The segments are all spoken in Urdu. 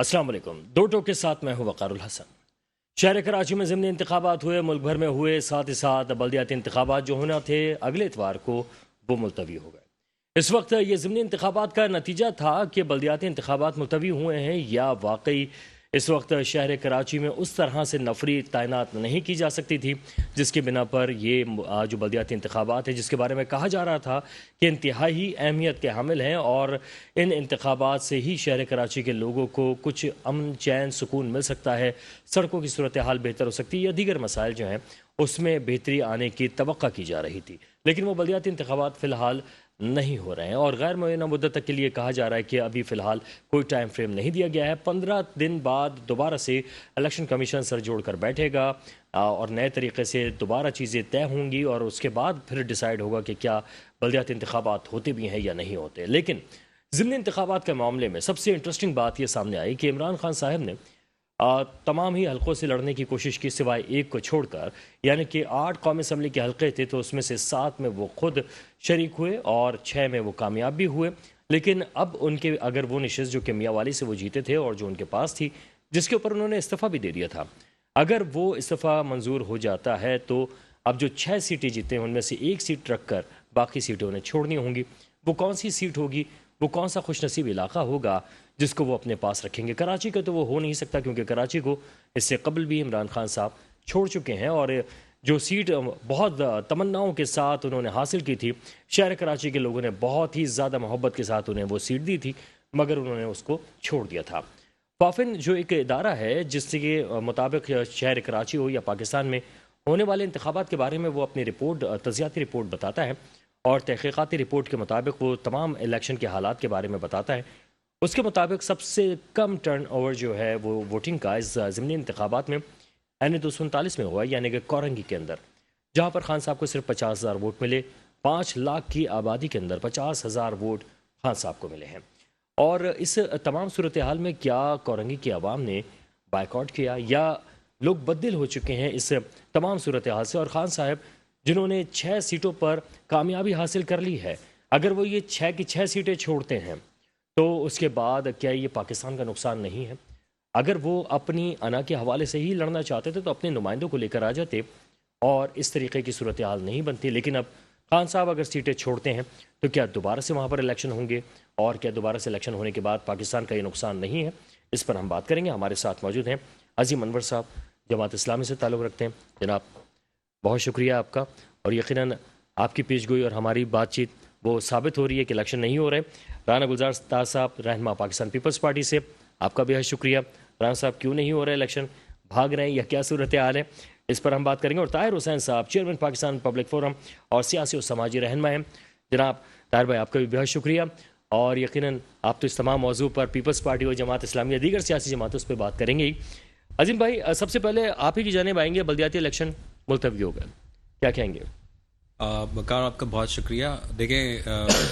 السلام علیکم. دو ٹوک کے ساتھ میں ہوں وقار الحسن. شہر کراچی میں ضمنی انتخابات ہوئے, ملک بھر میں ہوئے, ساتھ ہی ساتھ بلدیاتی انتخابات جو ہونا تھے اگلے اتوار کو وہ ملتوی ہو گئے. اس وقت یہ ضمنی انتخابات کا نتیجہ تھا کہ بلدیاتی انتخابات ملتوی ہوئے ہیں یا واقعی اس وقت شہر کراچی میں اس طرح سے نفری تعینات نہیں کی جا سکتی تھی جس کی بنا پر یہ جو بلدیاتی انتخابات ہیں جس کے بارے میں کہا جا رہا تھا کہ انتہائی اہمیت کے حامل ہیں اور ان انتخابات سے ہی شہر کراچی کے لوگوں کو کچھ امن چین سکون مل سکتا ہے, سڑکوں کی صورتحال بہتر ہو سکتی ہے یا دیگر مسائل جو ہیں اس میں بہتری آنے کی توقع کی جا رہی تھی. لیکن وہ بلدیاتی انتخابات فی الحال نہیں ہو رہے ہیں اور غیر معینہ مدت تک کے لیے کہا جا رہا ہے کہ ابھی فی الحال کوئی ٹائم فریم نہیں دیا گیا ہے. 15 دن بعد دوبارہ سے الیکشن کمیشن سر جوڑ کر بیٹھے گا اور نئے طریقے سے دوبارہ چیزیں طے ہوں گی اور اس کے بعد پھر ڈیسائیڈ ہوگا کہ کیا بلدیاتی انتخابات ہوتے بھی ہیں یا نہیں ہوتے. لیکن ضمنی انتخابات کے معاملے میں سب سے انٹرسٹنگ بات یہ سامنے آئی کہ عمران خان صاحب نے تمام ہی حلقوں سے لڑنے کی کوشش کی سوائے ایک کو چھوڑ کر, یعنی کہ 8 قومی اسمبلی کے حلقے تھے تو اس میں سے 7 میں وہ خود شریک ہوئے اور 6 میں وہ کامیاب بھی ہوئے. لیکن اب ان کے اگر وہ نشست جو کہ میاں والی سے وہ جیتے تھے اور جو ان کے پاس تھی جس کے اوپر انہوں نے استعفیٰ بھی دے دیا تھا, اگر وہ استعفیٰ منظور ہو جاتا ہے تو اب جو 6 سیٹیں جیتے ہیں ان میں سے ایک سیٹ رکھ کر باقی سیٹیں انہیں چھوڑنی ہوں گی. وہ کون سی سیٹ ہوگی, وہ کون سا خوش نصیب علاقہ ہوگا جس کو وہ اپنے پاس رکھیں گے؟ کراچی کا تو وہ ہو نہیں سکتا کیونکہ کراچی کو اس سے قبل بھی عمران خان صاحب چھوڑ چکے ہیں اور جو سیٹ بہت تمناؤں کے ساتھ انہوں نے حاصل کی تھی, شہر کراچی کے لوگوں نے بہت ہی زیادہ محبت کے ساتھ انہیں وہ سیٹ دی تھی مگر انہوں نے اس کو چھوڑ دیا تھا. فافن جو ایک ادارہ ہے جس کے مطابق شہر کراچی ہو یا پاکستان میں ہونے والے انتخابات کے بارے میں وہ اپنی رپورٹ تجزیاتی رپورٹ بتاتا ہے اور تحقیقاتی رپورٹ کے مطابق وہ تمام الیکشن کے حالات کے بارے میں بتاتا ہے. اس کے مطابق سب سے کم ٹرن اوور جو ہے وہ ووٹنگ کا اس ضمنی انتخابات میں N239 میں ہوا, یعنی کہ کورنگی کے اندر, جہاں پر خان صاحب کو صرف 50,000 ووٹ ملے. 5 لاکھ کی آبادی کے اندر 50,000 ووٹ خان صاحب کو ملے ہیں. اور اس تمام صورتحال میں کیا کورنگی کی عوام نے بائیکاٹ کیا یا لوگ بدل ہو چکے ہیں اس تمام صورتحال سے؟ اور خان صاحب جنہوں نے 6 سیٹوں پر کامیابی حاصل کر لی ہے, اگر وہ یہ 6 کی 6 سیٹیں چھوڑتے ہیں تو اس کے بعد کیا یہ پاکستان کا نقصان نہیں ہے؟ اگر وہ اپنی انا کے حوالے سے ہی لڑنا چاہتے تھے تو اپنے نمائندوں کو لے کر آ جاتے اور اس طریقے کی صورتحال نہیں بنتی. لیکن اب خان صاحب اگر سیٹیں چھوڑتے ہیں تو کیا دوبارہ سے وہاں پر الیکشن ہوں گے اور کیا دوبارہ سے الیکشن ہونے کے بعد پاکستان کا یہ نقصان نہیں ہے؟ اس پر ہم بات کریں گے. ہمارے ساتھ موجود ہیں عظیم انور صاحب, جماعت اسلامی سے تعلق رکھتے ہیں. جناب بہت شکریہ آپ کا, اور یقیناً آپ کی پیش گوئی اور ہماری بات چیت وہ ثابت ہو رہی ہے کہ الیکشن نہیں ہو رہے. رانا گلزار تاج صاحب رہنما پاکستان پیپلز پارٹی سے, آپ کا بہت شکریہ. رانا صاحب کیوں نہیں ہو رہے الیکشن, بھاگ رہے ہیں یا کیا صورتحال ہے؟ اس پر ہم بات کریں گے. اور طاہر حسین صاحب چیئرمین پاکستان پبلک فورم اور سیاسی و سماجی رہنما ہیں. جناب طاہر بھائی آپ کا بھی بہت شکریہ, اور یقیناً آپ تو اس تمام موضوع پر پیپلز پارٹی اور جماعت اسلامی یا دیگر سیاسی جماعتوں اس پہ بات کریں گے ہی. عظیم بھائی سب سے پہلے آپ ہی کی جانب آئیں گے, بلدیاتی الیکشن ملتوی ہو گئے, کیا کہیں گے؟ بکار آپ کا بہت شکریہ. دیکھیں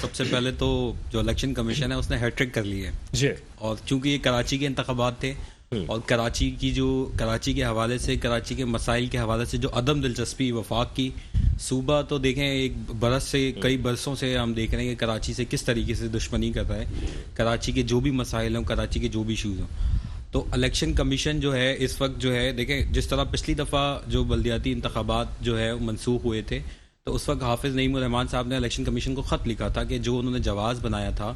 سب سے پہلے تو جو الیکشن کمیشن ہے اس نے ہیٹرک کر لی ہے جی, اور چونکہ یہ کراچی کے انتخابات تھے اور کراچی کے حوالے سے, کراچی کے مسائل کے حوالے سے جو عدم دلچسپی وفاق کی صوبہ, تو دیکھیں ایک برس سے کئی برسوں سے ہم دیکھ رہے ہیں کہ کراچی سے کس طریقے سے دشمنی کر رہا ہے. کراچی کے جو بھی مسائل ہوں, کراچی کے جو بھی ایشوز ہوں, تو الیکشن کمیشن جو ہے اس وقت جو ہے, دیکھیں جس طرح پچھلی دفعہ جو بلدیاتی انتخابات جو ہے منسوخ ہوئے تھے تو اس وقت حافظ نعیم الرحمان صاحب نے الیکشن کمیشن کو خط لکھا تھا کہ جو انہوں نے جواز بنایا تھا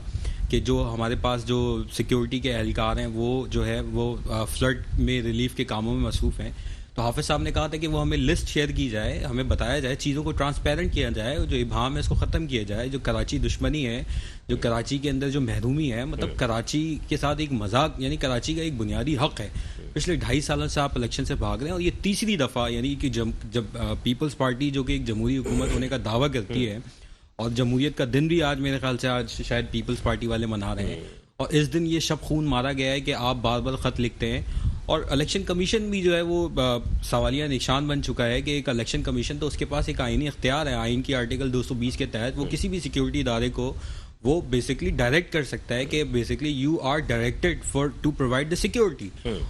کہ جو ہمارے پاس جو سیکیورٹی کے اہلکار ہیں وہ جو ہے وہ فلڈ میں ریلیف کے کاموں میں مصروف ہیں, تو حافظ صاحب نے کہا تھا کہ وہ ہمیں لسٹ شیئر کی جائے, ہمیں بتایا جائے, چیزوں کو ٹرانسپیرنٹ کیا جائے, جو ابہام ہے اس کو ختم کیا جائے, جو کراچی دشمنی ہے, جو کراچی کے اندر جو محرومی ہے, مطلب کراچی کے ساتھ ایک مذاق, یعنی کراچی کا ایک بنیادی حق ہے. پچھلے 2.5 سالوں سے آپ الیکشن سے بھاگ رہے ہیں اور یہ تیسری دفعہ, یعنی کہ جب پیپلز پارٹی جو کہ ایک جمہوری حکومت ہونے کا دعویٰ کرتی ہے, اور جمہوریت کا دن بھی آج میرے خیال سے آج شاید پیپلز پارٹی والے منا رہے ہیں, اور اس دن یہ شب خون مارا گیا ہے کہ آپ بار بار خط لکھتے ہیں, اور الیکشن کمیشن بھی جو ہے وہ سوالیہ نشان بن چکا ہے کہ ایک الیکشن کمیشن تو اس کے پاس ایک آئینی اختیار ہے, آئین کی آرٹیکل 220 کے تحت وہ کسی بھی سیکیورٹی ادارے کو وہ بیسکلی ڈائریکٹ کر سکتا ہے کہ basically you are directed for to provide the security,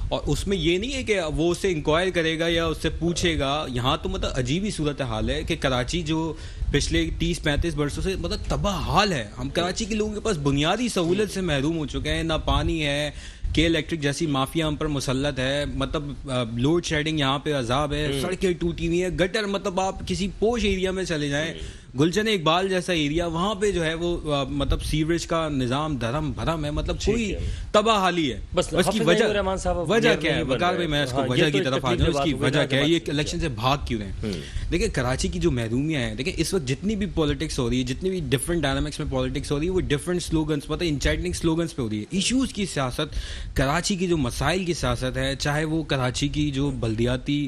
اور اس میں یہ نہیں ہے کہ وہ اس سے انکوائر کرے گا یا اس سے پوچھے گا. یہاں تو مطلب عجیب ہی صورت حال ہے کہ کراچی جو پچھلے 30-35 برسوں سے مطلب تباہ حال ہے, ہم کراچی کے لوگوں کے پاس بنیادی سہولت سے محروم ہو چکے ہیں, نہ پانی ہے, کہ الیکٹرک جیسی مافیا ہم پر مسلط ہے. مطلب لوڈ شیڈنگ یہاں پہ عذاب ہے, سڑکیں ٹوٹی ہوئی ہیں, گٹر, مطلب آپ کسی پوش ایریا میں چلے جائیں, گلشن اقبال جیسا ایریا, وہاں پہ جو ہے وہ مطلب سیوریج کا نظام دھرم بھرم ہے, مطلب کوئی تباہ حالی ہے. بس اس کی وجہ کیا ہے وقار بھائی, میں اس کو وجہ کی طرف آ جاؤں, اس کی وجہ کیا ہے, یہ الیکشن سے بھاگ کیوں رہے ہیں. دیکھیں کراچی کی جو محرومیاں ہیں, دیکھیں اس وقت جتنی بھی پالیٹکس ہو رہی ہے, جتنی بھی ڈفرنٹ ڈائنامکس میں پالیٹکس ہو رہی ہے, وہ ڈفرنٹ سلوگنس, پتہ انچائٹنگ سلوگنس پہ ہو رہی ہے. ایشوز کی سیاست, کراچی کی جو مسائل کی سیاست ہے, چاہے وہ کراچی کی جو بلدیاتی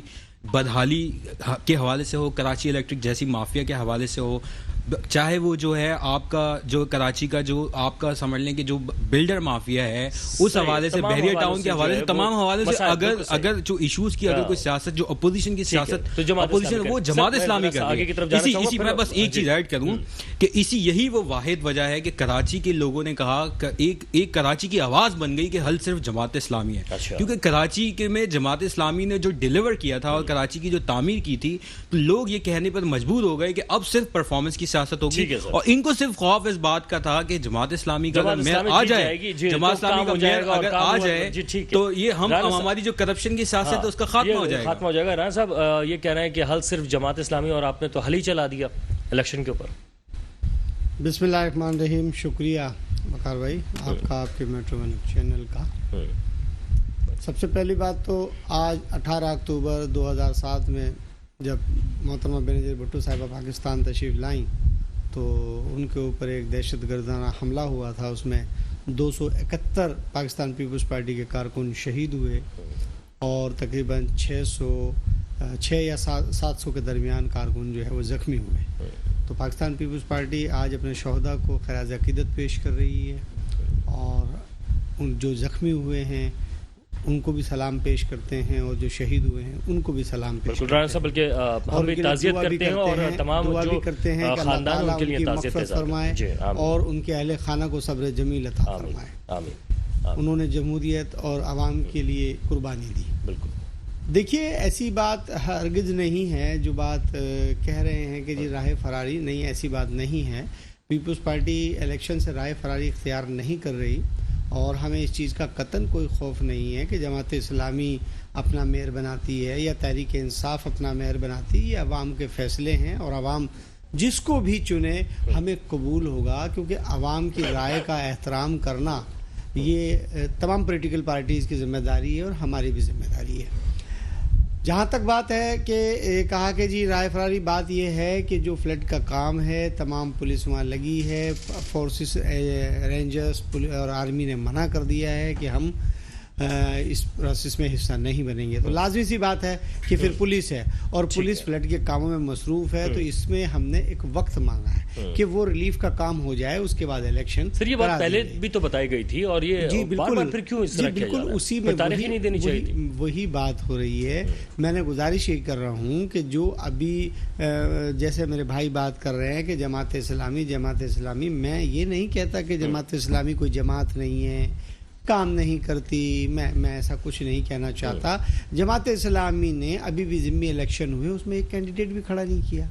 بدحالی کے حوالے سے ہو, کراچی الیکٹرک جیسی مافیا کے حوالے سے ہو, چاہے وہ جو ہے آپ کا جو کراچی کا جو آپ کا سمجھ لیں کہ جو بلڈر مافیا ہے اس حوالے سے, بحریہ ٹاؤن کے حوالے سے, تمام حوالے سے اگر جو ایشوز کی اگر کوئی سیاست, جو اپوزیشن کی سیاست, اپوزیشن وہ جماعت اسلامی کر رہی ہے. اسی میں بس ایک چیز ایڈ کروں کہ یہی وہ واحد وجہ ہے کہ کراچی کے لوگوں نے کہا کہ ایک کراچی کی آواز بن گئی کہ حل صرف جماعت اسلامی ہے. کیونکہ کراچی کے میں جماعت اسلامی نے جو ڈیلیور کیا تھا اور کراچی کی جو تعمیر کی تھی, تو لوگ یہ کہنے پر مجبور ہو گئے کہ اب صرف پرفارمنس کی سیاست ہوگی, اور ان کو صرف خوف اس بات کا تھا کہ جماعت اسلامی کا اگر میئر آ جائے, جماعت اسلامی کا میئر اگر آ جائے تو یہ ہماری جو کرپشن کی سیاست ہے اس کا خاتمہ ہو جائے گا. رانا صاحب یہ کہہ رہے ہیں کہ حل صرف جماعت اسلامی, اور آپ نے تو حل ہی چلا دیا الیکشن کے اوپر. بسم اللہ الرحمن الرحیم. شکریہ وقار بھائی آپ کا, آپ کے میٹرو ون چینل کا. سب سے پہلی بات تو آج 18 اکتوبر 2007 میں جب محترمہ بینظیر بھٹو صاحبہ پاکستان تشریف لائیں تو ان کے اوپر ایک دہشت گردانہ حملہ ہوا تھا. اس میں 271 پاکستان پیپلز پارٹی کے کارکن شہید ہوئے اور تقریباً 600 یا 700 کے درمیان کارکن جو ہے وہ زخمی ہوئے. تو پاکستان پیپلز پارٹی آج اپنے شہداء کو خراج عقیدت پیش کر رہی ہے, اور ان جو زخمی ہوئے ہیں ان کو بھی سلام پیش کرتے ہیں, اور جو شہید ہوئے ہیں ان کو بھی سلام پیش کرتے ہیں. بلکہ ہم بھی تعزیت کرتے ہیں اور تمام جو خاندان ان کے لیے تعزیت فرمائے اور ان کے اہل خانہ کو صبر جمیل عطا فرمائے. انہوں نے جمہوریت اور عوام کے لیے قربانی دی. بالکل. دیکھیے ایسی بات ہرگز نہیں ہے جو بات کہہ رہے ہیں کہ جی راہ فراری, نہیں, ایسی بات نہیں ہے. پیپلز پارٹی الیکشن سے راہ فراری اختیار نہیں کر رہی, اور ہمیں اس چیز کا قطعاً کوئی خوف نہیں ہے کہ جماعت اسلامی اپنا میئر بناتی ہے یا تحریک انصاف اپنا میئر بناتی ہے. یہ عوام کے فیصلے ہیں, اور عوام جس کو بھی چنے ہمیں قبول ہوگا, کیونکہ عوام کی رائے کا احترام کرنا یہ تمام پولیٹیکل پارٹیز کی ذمہ داری ہے اور ہماری بھی ذمہ داری ہے. جہاں تک بات ہے کہ کہا کہ جی رائے فراری, بات یہ ہے کہ جو فلڈ کا کام ہے تمام پولیس وہاں لگی ہے, فورسز, رینجرز اور آرمی نے منع کر دیا ہے کہ ہم اس پروسیس میں حصہ نہیں بنیں گے. تو لازمی سی بات ہے کہ پھر پولیس ہے اور پولیس فلڈ کے کاموں میں مصروف ہے, تو اس میں ہم نے ایک وقت مانگا ہے کہ وہ ریلیف کا کام ہو جائے, اس کے بعد الیکشن. سر یہ بات پہلے بھی تو بتائی گئی تھی, اور یہ بار پھر کیوں اس طرح کیا جا رہا ہے؟ اسی میں تاریخ نہیں دینی چاہیے. وہی بات ہو رہی ہے. میں نے گزارش یہ کر رہا ہوں کہ جو ابھی جیسے میرے بھائی بات کر رہے ہیں کہ جماعت اسلامی, میں یہ نہیں کہتا کہ جماعت اسلامی کوئی جماعت نہیں ہے, کام نہیں کرتی, میں ایسا کچھ نہیں کہنا چاہتا. جماعت اسلامی نے ابھی بھی ضمنی الیکشن ہوئے, اس میں ایک کینڈیڈیٹ بھی کھڑا نہیں کیا.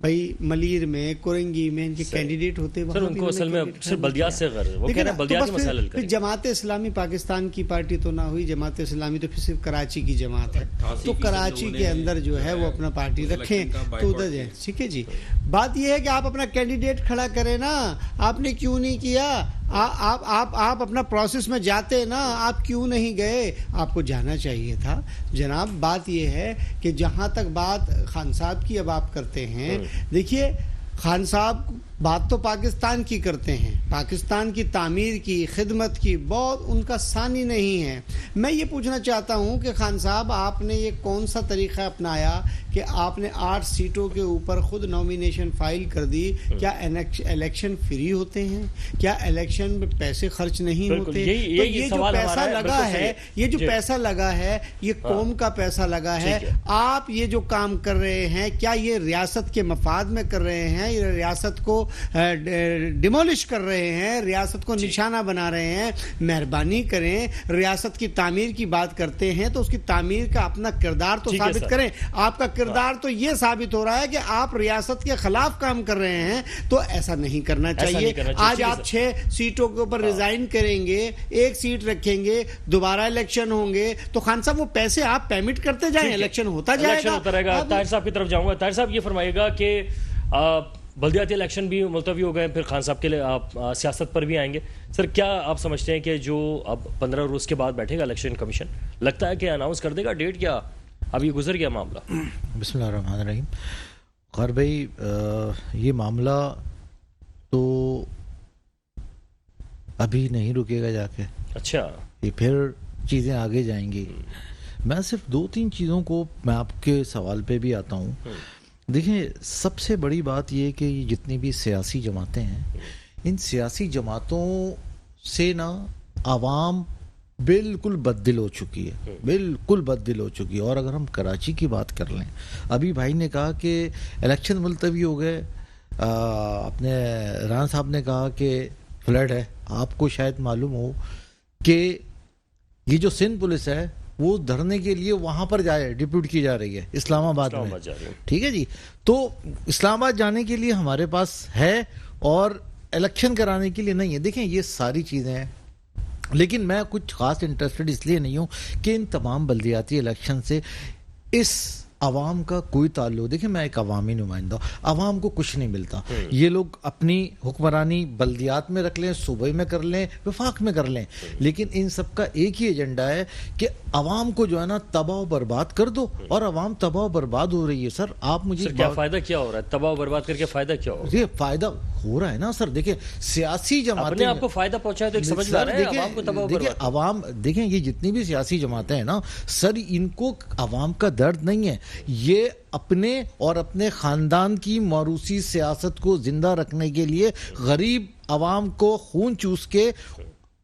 بھائی ملیر میں, کورنگی میں ان کے کینڈیڈیٹ ہوتے, سر ان کو اصل میں صرف بلدیات سے غرض ہے, وہ کہہ رہے ہیں بلدیات کے مسائل حل کریں. جماعت اسلامی پاکستان کی پارٹی تو نہ ہوئی, جماعت اسلامی تو پھر صرف کراچی کی جماعت ہے, تو کراچی کے اندر جو ہے وہ اپنا پارٹی رکھیں تو ادھر جائیں. ٹھیک ہے جی, بات یہ ہے کہ آپ اپنا کینڈیڈیٹ کھڑا کریں نا, آپ نے کیوں نہیں کیا؟ آپ اپنا پروسیس میں جاتے نا, آپ کیوں نہیں گئے؟ آپ کو جانا چاہیے تھا جناب. بات یہ ہے کہ جہاں تک بات خان صاحب کی اب آپ کرتے ہیں, دیکھیے خان صاحب بات تو پاکستان کی کرتے ہیں, پاکستان کی تعمیر کی, خدمت کی, بہت ان کا ثانی نہیں ہے. میں یہ پوچھنا چاہتا ہوں کہ خان صاحب آپ نے یہ کون سا طریقہ اپنایا کہ آپ نے 8 سیٹوں کے اوپر خود نومینیشن فائل کر دی؟ کیا الیکشن فری ہوتے ہیں؟ کیا الیکشن میں پیسے خرچ نہیں ہوتے؟ یہ جو پیسہ لگا ہے, یہ جو پیسہ لگا ہے یہ قوم کا پیسہ لگا ہے. آپ یہ جو کام کر رہے ہیں کیا یہ ریاست کے مفاد میں کر رہے ہیں ہیں, یہ ریاست کو ڈیمولش کر رہے ہیں, ریاست کو نشانہ بنا رہے ہیں. مہربانی کریں, ریاست کی تعمیر کی بات کرتے ہیں تو اس کی تعمیر کا اپنا کردار تو ثابت کریں. آپ کا کردار تو یہ ثابت ہو رہا ہے کہ آپ ریاست کے خلاف کام کر رہے ہیں, تو ایسا نہیں کرنا چاہیے. آج آپ 6 سیٹوں کے اوپر ریزائن کریں گے, 1 سیٹ رکھیں گے, دوبارہ الیکشن ہوں گے, تو خان صاحب وہ پیسے آپ پیمنٹ کرتے جائیں, الیکشن ہوتا جائے گا. طاہر صاحب کی طرف جاؤں گا. طاہر صاحب یہ فرمائے گا کہ بلدیاتی الیکشن بھی ملتوی ہو گئے, پھر خان صاحب کے لیے آپ سیاست پر بھی آئیں گے. سر کیا آپ سمجھتے ہیں کہ جو اب 15 روز کے بعد بیٹھے گا الیکشن کمیشن, لگتا ہے کہ اناؤنس کر دے گا ڈیٹ, کیا اب یہ گزر گیا معاملہ؟ بسم اللہ الرحمن الرحیم. غور بھائی, یہ معاملہ تو ابھی نہیں رکے گا جا کے. اچھا, یہ پھر چیزیں آگے جائیں گی. میں صرف 2-3 چیزوں کو, میں آپ کے سوال پہ بھی آتا ہوں. دیکھیں, سب سے بڑی بات یہ کہ جتنی بھی سیاسی جماعتیں ہیں, ان سیاسی جماعتوں سے نا عوام بالکل بددل ہو چکی ہے, بالکل بددل ہو چکی ہے. اور اگر ہم کراچی کی بات کر لیں, ابھی بھائی نے کہا کہ الیکشن ملتوی ہو گئے, اپنے رانا صاحب نے کہا کہ فلڈ ہے. آپ کو شاید معلوم ہو کہ یہ جو سندھ پولیس ہے وہ دھرنے کے لیے وہاں پر ڈپیوٹ کی جا رہی ہے, اسلام آباد میں. ٹھیک ہے جی, تو اسلام آباد جانے کے لیے ہمارے پاس ہے اور الیکشن کرانے کے لیے نہیں ہے. دیکھیں, یہ ساری چیزیں ہیں, لیکن میں کچھ خاص انٹرسٹڈ اس لیے نہیں ہوں کہ ان تمام بلدیاتی الیکشن سے اس عوام کا کوئی تعلق. دیکھیں, میں ایک عوامی نمائندہ ہوں, عوام کو کچھ نہیں ملتا. یہ لوگ اپنی حکمرانی بلدیات میں رکھ لیں, صوبے میں کر لیں, وفاق میں کر لیں, لیکن ان سب کا ایک ہی ایجنڈا ہے کہ عوام کو جو ہے نا تباہ و برباد کر دو, اور عوام تباہ و برباد ہو رہی ہے. سر آپ مجھے کیا فائدہ کیا ہو رہا ہے, تباہ و برباد کر کے فائدہ کیا ہو رہا ہے؟ یہ فائدہ ہو رہا ہے نا سر. دیکھیں, سیاسی جماعتیں اپنے آپ کو فائدہ پہنچایا تو ایک سمجھ میں آ رہا ہے, عوام کو تباہ و برباد. عوام دیکھیں, یہ جتنی بھی سیاسی جماعتیں ہیں نا سر, ان کو عوام کا درد نہیں ہے. یہ اپنے اور اپنے خاندان کی موروثی سیاست کو زندہ رکھنے کے لیے غریب عوام کو خون چوس کے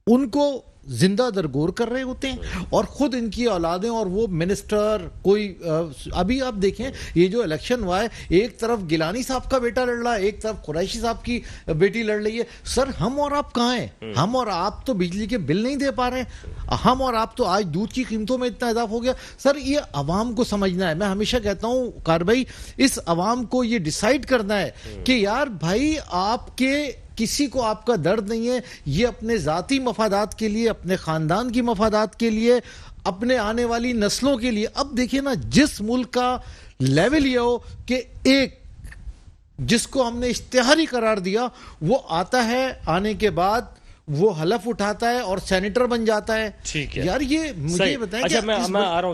ان کو زندہ درگور کر رہے ہوتے ہیں, اور خود ان کی اولادیں اور وہ منسٹر کوئی. ابھی آپ دیکھیں, یہ جو الیکشن ہوا ہے, ایک طرف گیلانی صاحب کا بیٹا لڑ رہا ہے, ایک طرف قریشی صاحب کی بیٹی لڑ رہی ہے. سر, ہم اور آپ کہاں ہیں؟ ہم اور آپ تو بجلی کے بل نہیں دے پا رہے ہیں. ہم اور آپ تو آج دودھ کی قیمتوں میں اتنا اضافہ ہو گیا. سر, یہ عوام کو سمجھنا ہے. میں ہمیشہ کہتا ہوں کار بھائی, اس عوام کو یہ ڈیسائیڈ کرنا ہے کہ یار بھائی, آپ کے کسی کو آپ کا درد نہیں ہے. یہ اپنے ذاتی مفادات کے لیے, اپنے خاندان کی مفادات کے لیے, اپنے آنے والی نسلوں کے لیے. اب دیکھیں نا, جس ملک کا لیول یہ ہو کہ ایک جس کو ہم نے اشتہاری قرار دیا, وہ آتا ہے, آنے کے بعد وہ حلف اٹھاتا ہے اور سینیٹر بن جاتا ہے. ٹھیک ہے یار, یہ مجھے بتائیں. اچھا, میں آ رہا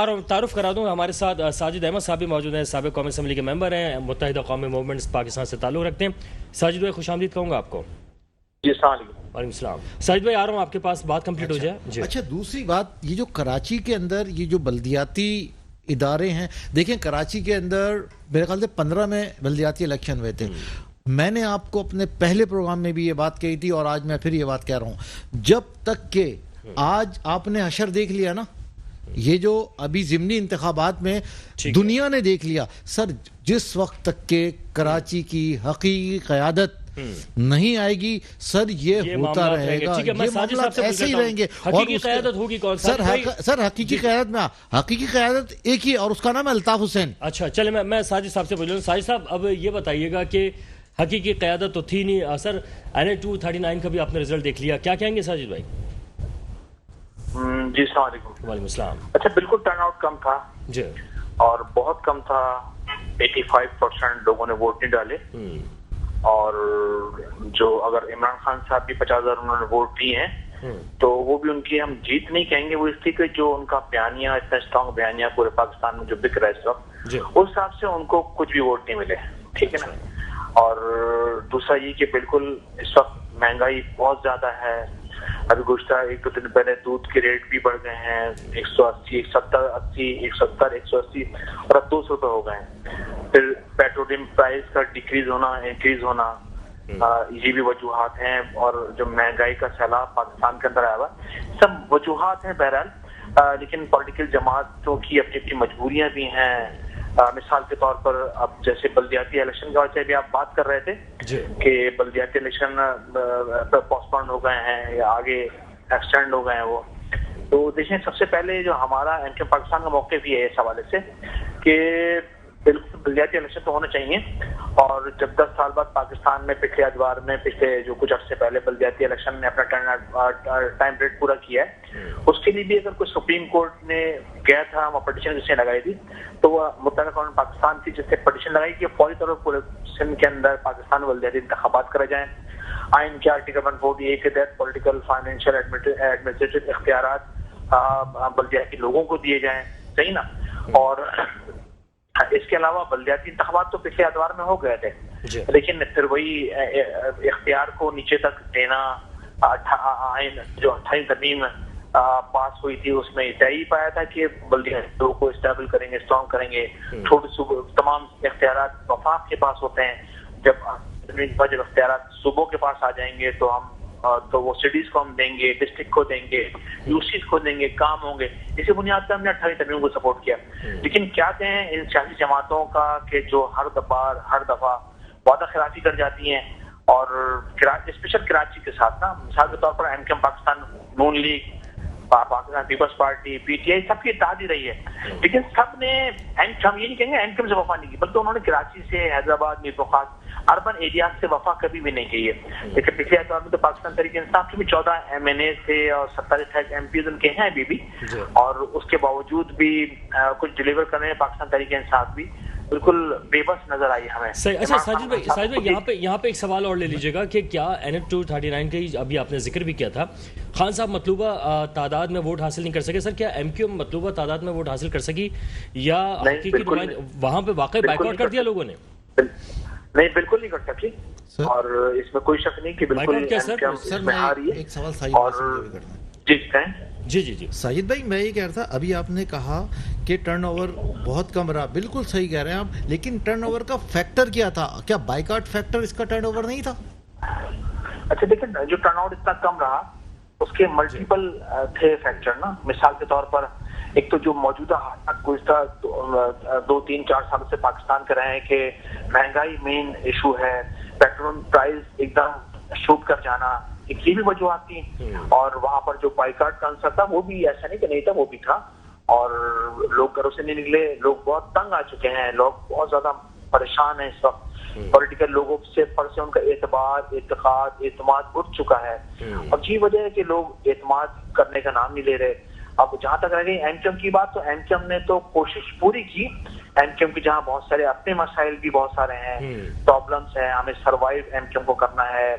ہوں تعارف کرا دوں. ہمارے ساتھ ساجد احمد صاحب بھی موجود ہیں, سابق قومی اسمبلی کے ممبر ہیں, متحدہ قومی موومنٹس پاکستان سے تعلق رکھتے ہیں. ساجد بھائی, خوش آمدید کہوں گا آپ کو. جی, السلام علیکم. وعلیکم السلام. ساجد بھائی, آ رہا ہوں آپ کے پاس, بات کمپلیٹ ہو جائے. جی. اچھا, دوسری بات, یہ جو کراچی کے اندر یہ جو بلدیاتی ادارے ہیں, دیکھیں کراچی کے اندر میرے خیال سے 15 میں بلدیاتی الیکشن ہوئے تھے. میں نے آپ کو اپنے پہلے پروگرام میں بھی یہ بات کہی تھی, اور آج میں پھر یہ بات کہہ رہا ہوں. جب تک کہ آج آپ نے حشر دیکھ لیا نا, یہ جو ابھی ضمنی انتخابات میں دنیا نے دیکھ لیا. سر, جس وقت تک کہ کراچی کی حقیقی قیادت نہیں آئے گی, سر یہ ہوتا رہے گا, یہ معاملات ایسے ہی رہیں گے. حقیقی قیادت ہوگی کون؟ سر حقیقی قیادت میں, حقیقی قیادت ایک ہی, اور اس کا نام ہے الطاف حسین. اچھا, چلے میں ساجد صاحب سے پوچھ لوں. ساجد صاحب, اب یہ بتائیے گا کہ حقیقی قیادت تو تھی نہیں. سر, NA 239 کا بھی آپ نے رزلٹ دیکھ لیا, کیا کہیں گے ساجد بھائی؟ جی, السلام علیکم. وعلیکم السلام. اچھا, بالکل ٹرن آؤٹ کم تھا جی, اور بہت کم تھا. 85% لوگوں نے ووٹ نہیں ڈالے, اور جو اگر عمران خان صاحب بھی 50,000 انہوں نے ووٹ دیے ہیں, تو وہ بھی ان کی ہم جیت نہیں کہیں گے. وہ اس لیے کہ جو ان کا بیانیہ, اتنا اسٹرانگ بیانیہ پورے پاکستان میں جو بک رہا ہے اس وقت, اس حساب سے ان کو کچھ بھی ووٹ نہیں ملے. ٹھیک ہے نا. اور دوسرا یہ کہ بالکل اس وقت مہنگائی بہت زیادہ ہے. ابھی گزشتہ 1-2 دن پہلے دودھ کے ریٹ بھی بڑھ گئے ہیں, 180, 180 اور اب 200 روپے ہو گئے ہیں. پھر پیٹرولیم پرائز کا انکریز ہونا, یہ بھی وجوہات ہیں. اور جو مہنگائی کا سیلاب پاکستان کے اندر آیا ہوا, سب وجوہات ہیں بہرحال. لیکن پولیٹیکل جماعتوں کی اپنی اپنی مجبوریاں بھی ہیں. مثال کے طور پر اب جیسے بلدیاتی الیکشن کے وجہ سے بھی آپ بات کر رہے تھے کہ بلدیاتی الیکشن پوسٹپون ہو گئے ہیں یا آگے ایکسٹینڈ ہو گئے ہیں وہ. تو دیکھیں سب سے پہلے جو ہمارا ایم کیو پاکستان کا موقف بھی ہے اس حوالے سے کہ بالکل بلدیاتی الیکشن تو ہونا چاہیے, اور جب 10 سال بعد پاکستان میں پچھلے ادوار میں پچھلے جو کچھ عرصے پہلے بلدیاتی الیکشن نے اپنا ٹائم پیریڈ پورا کیا ہے, اس کے لیے بھی اگر کوئی سپریم کورٹ نے گیا تھا وہ پٹیشن جس نے لگائی تھی تو وہ متحدہ قوم پاکستان تھی جس نے پٹیشن لگائی کہ فوری طور پر پورے سندھ کے اندر پاکستان بلدیاتی انتخابات کرے جائیں. آئین کے آرٹیکل 148 کے تحت پولیٹیکل, فائنینشیل, ایڈمنسٹریٹو اختیارات بلدیاتی لوگوں کو دیے جائیں, صحیح نا. اور اس کے علاوہ بلدیاتی انتخابات تو پچھلے ادوار میں ہو گئے تھے, لیکن پھر وہی اختیار کو نیچے تک دینا, آئین جو 28 ترمیم پاس ہوئی تھی اس میں طے ہی پایا تھا کہ بلدیاتی لوگوں کو اسٹیبل کریں گے, اسٹرانگ کریں گے. چھوٹے تمام اختیارات وفاق کے پاس ہوتے ہیں, جب اختیارات صوبوں کے پاس آ جائیں گے تو وہ سٹیز کو ہم دیں گے, ڈسٹرکٹ کو دیں گے, یوسیز کو دیں گے, کام ہوں گے. اسی بنیاد پر ہم نے 28 ترمیم کو سپورٹ کیا. لیکن کیا کہیں ان سیاسی جماعتوں کا کہ جو ہر دفعہ وعدہ خلافی کر جاتی ہیں, اور اسپیشل کراچی کے ساتھ نا, مثال کے طور پر M Q Pakistan, Noon league, Pakistan peoples party, P T I, سب کی اتحاد ہی رہی ہے, لیکن سب نے ہم یہ نہیں کہیں گے ایم کیو سے وفا نہیں کی, بلکہ انہوں نے کراچی سے, حیدرآباد, میر خاص اربن ایریاز سے وفا کبھی بھی نہیں کی ہے. لیکن پچھلے اعتبار میں تو پاکستان تحریک انصاف کے بھی 14 ایم این اے تھے اور 27 ایم پیز ان کے ہیں ابھی بھی, اور اس کے باوجود بھی کچھ ڈلیور کرنے میں پاکستان تحریک انصاف بھی بالکل بے بس نظر آئی ہمیں. صحیح. اچھا ساجد بھائی یہاں پہ ایک سوال اور لے لیجیے گا کہ کیا NF 239 کا ابھی آپ نے ذکر بھی کیا تھا, خان صاحب مطلوبہ تعداد میں ووٹ حاصل نہیں کر سکے. سر کیا ایم کیو مطلوبہ تعداد میں ووٹ حاصل کر سکی یا حقیقی وہاں پہ واقعی بائیکاٹ کر دیا لوگوں نے؟ نہیں, بالکل نہیں کر سکی, اور اس میں کوئی شک نہیں کہ بالکل سر میں ایک سوال جی ساجد بھائی, میں یہ کہہ رہا تھا, ابھی آپ نے کہا کہ ٹرن اوور بہت کم رہا, بالکل صحیح کہہ رہے ہیں آپ, لیکن ٹرن اوور کا فیکٹر کیا تھا؟ کیا بائیکاٹ فیکٹر اس کا ٹرن اوور نہیں تھا؟ اچھا دیکھیں, جو ٹرن آؤٹ اتنا کم رہا اس کے ملٹیپل تھے فیکٹر نا. مثال کے طور پر ایک تو جو موجودہ حالات گزشتہ 2-3-4 سال سے پاکستان کے رہے ہیں کہ مہنگائی مین ایشو ہے, پیٹرول پرائز ایک دم شوٹ کر جانا, ایک یہ بھی وجوہات تھی. اور وہاں پر جو بائیکاٹ کا عنصر تھا وہ بھی ایسا نہیں کہ نہیں تھا, وہ بھی تھا, اور لوگ گھروں سے نہیں نکلے, لوگ بہت تنگ آ چکے ہیں, لوگ بہت زیادہ پریشان ہیں اس وقت. پولیٹیکل لوگوں سے فرض سے ان کا اعتبار, اعتماد اٹھ چکا ہے, اور یہ وجہ ہے کہ لوگ اعتماد کرنے کا نام نہیں لے رہے. اب جہاں تک رہ گئی ایم کیو ایم کی بات, تو ایم کیو ایم نے تو کوشش پوری کی. ایم کیو ایم کی جہاں بہت سارے اپنے مسائل بھی بہت سارے ہیں, پرابلمس ہیں, ہمیں سروائیو ایم کیو ایم کو کرنا ہے,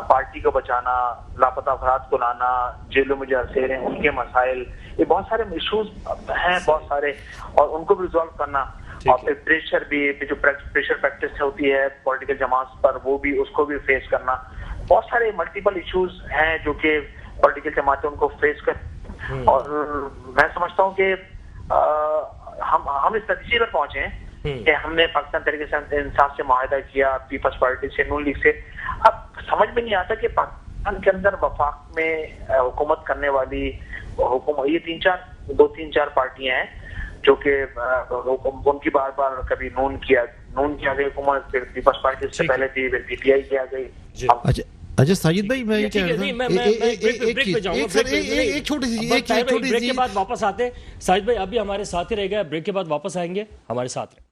پارٹی کو بچانا, لاپتہ افراد کو لانا, جیلوں میں جو اسیر ہیں ان کے مسائل, یہ بہت سارے ایشوز ہیں بہت سارے, اور ان کو بھی ریزالو کرنا. اور پھر پریشر بھی, جو پریشر پریکٹس ہوتی ہے پولیٹیکل جماعت پر, وہ بھی, اس کو بھی فیس کرنا. بہت سارے ملٹیپل ایشوز ہیں جو کہ پولیٹیکل جماعتیں ان کو فیس کر, اور میں سمجھتا ہوں کہ ہم اس نتیجے پر پہنچے ہیں کہ ہم نے پاکستان تحریک انصاف سے معاہدہ کیا, پیپلز پارٹی سے, نون لیگ سے. اب سمجھ میں نہیں آتا کہ پاکستان کے اندر وفاق میں حکومت کرنے والی یہ 2-3-4 پارٹیاں ہیں جو کہ ان کی بار بار کبھی نون کیا گئی حکومت, پھر پیپلز پارٹی سے پہلے تھی, پھر پی ٹی آئی کیا گئی. اچھا ساجد بھائی, میں یہ کہہ رہا تھا ایک چھوٹی سی بریک کے بعد واپس آتے. ساجد بھائی ابھی ہمارے ساتھ ہی رہ گئے, بریک کے بعد واپس آئیں گے, ہمارے ساتھ رہیں.